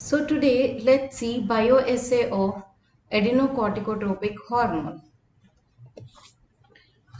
So today let's see bioassay of adenocorticotropic hormone.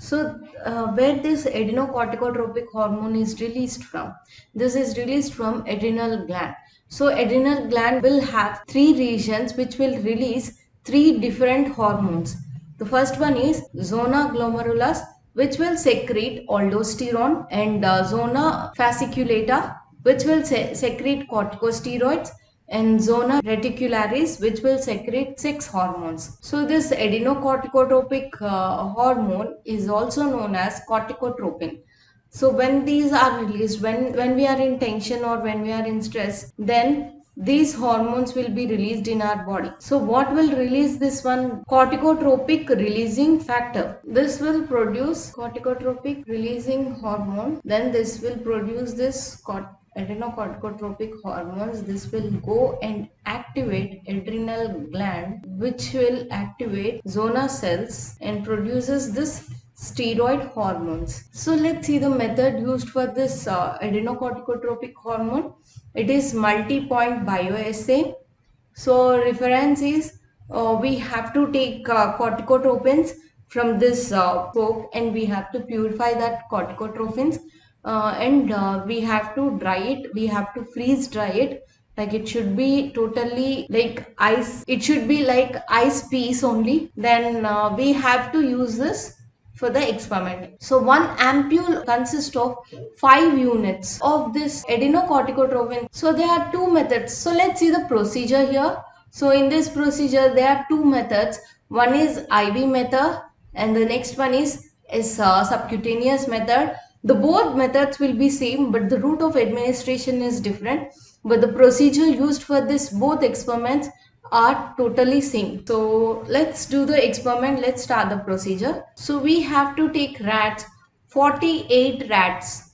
Where this adenocorticotropic hormone is released from? This is released from adrenal gland. So adrenal gland will have three regions which will release three different hormones. The first one is zona glomerulus, which will secrete aldosterone, and zona fasciculata, which will secrete corticosteroids, and zona reticularis, which will secrete sex hormones. So this adenocorticotropic hormone is also known as corticotropin. So when these are released, when we are in tension or when we are in stress, then these hormones will be released in our body. So what will release this one? Corticotropic releasing factor. This will produce corticotropic releasing hormone. Then this will produce this adenocorticotropic hormones. This will go and activate adrenal gland, which will activate zona cells and produces this steroid hormones. So let's see the method used for this adenocorticotropic hormone. It is multi-point bioassay. So reference is we have to take corticotropins from this soap, and we have to purify that corticotropins, and we have to dry it. We have to freeze dry it. Like it should be totally like ice. It should be like ice piece only. Then we have to use this for the experiment. So one ampule consists of 5 units of this adenocorticotropin. So there are two methods. So let's see the procedure here. So in this procedure there are two methods. One is IV method and the next one is subcutaneous method. The both methods will be same, but the route of administration is different. But the procedure used for this both experiments are totally same. So let's do the experiment. Let's start the procedure. So we have to take rats, 48 rats.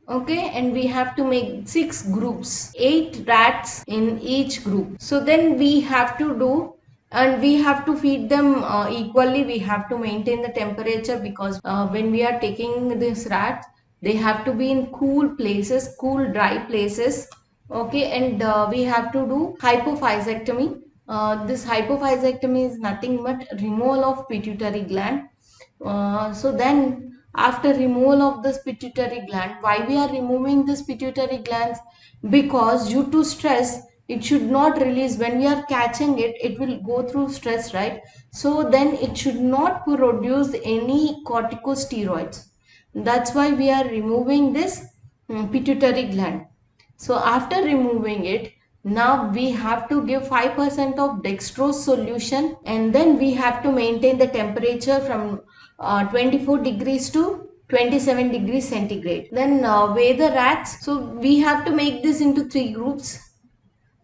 Okay, and we have to make 6 groups, 8 rats in each group. So then we have to do, and we have to feed them equally. We have to maintain the temperature because when we are taking this rat, they have to be in cool places, cool dry places. Okay, and we have to do hypophysectomy. This hypophysectomy is nothing but removal of pituitary gland. So then after removal of this pituitary gland, why we are removing this pituitary glands? Because due to stress, it should not release. When we are catching it, it will go through stress, right? So then it should not produce any corticosteroids. That's why we are removing this pituitary gland. So after removing it, now we have to give 5% of dextrose solution, and then we have to maintain the temperature from 24 degrees to 27 degrees centigrade. Then weigh the rats. So we have to make this into 3 groups.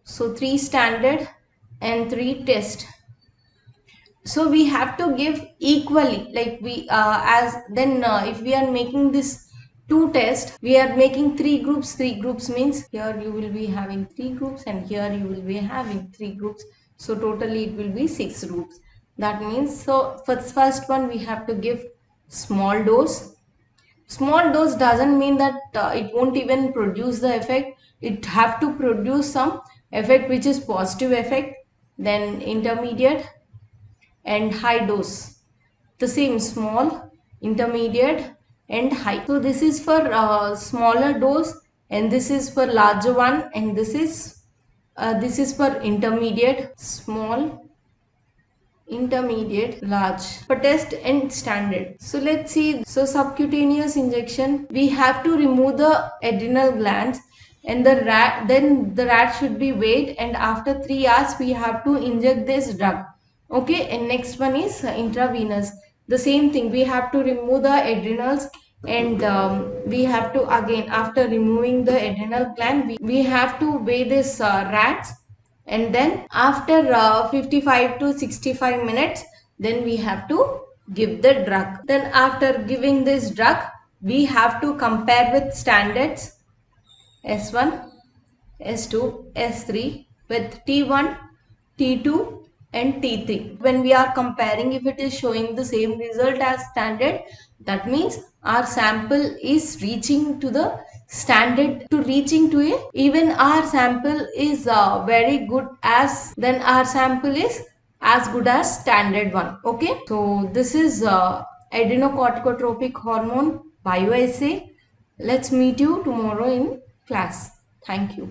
So 3 standard and 3 test. So we have to give equally, like we if we are making this 2 tests, we are making 3 groups. 3 groups means here you will be having 3 groups and here you will be having 3 groups. So totally it will be 6 groups. That means, so for the first one we have to give small dose. Small dose doesn't mean that it won't even produce the effect. It have to produce some effect which is positive effect. Then intermediate and high dose. The same small, intermediate and high. So this is for smaller dose and this is for larger one, and this is for intermediate, small, intermediate, large, for test and standard. So let's see. So subcutaneous injection, we have to remove the adrenal glands, and then the rat should be weighed, and after 3 hours we have to inject this drug. Okay, and next one is intravenous. The same thing, we have to remove the adrenals, and we have to again, after removing the adrenal gland, we have to weigh this rats, and then after 55 to 65 minutes, then we have to give the drug. Then after giving this drug, we have to compare with standards S1, S2, S3 with T1, T2 and T3. When we are comparing, if it is showing the same result as standard, that means our sample is reaching to the standard to reaching to a, even our sample is very good, as then our sample is as good as standard one. Okay, so this is adrenocorticotropic hormone bioassay. Let's meet you tomorrow in class. Thank you.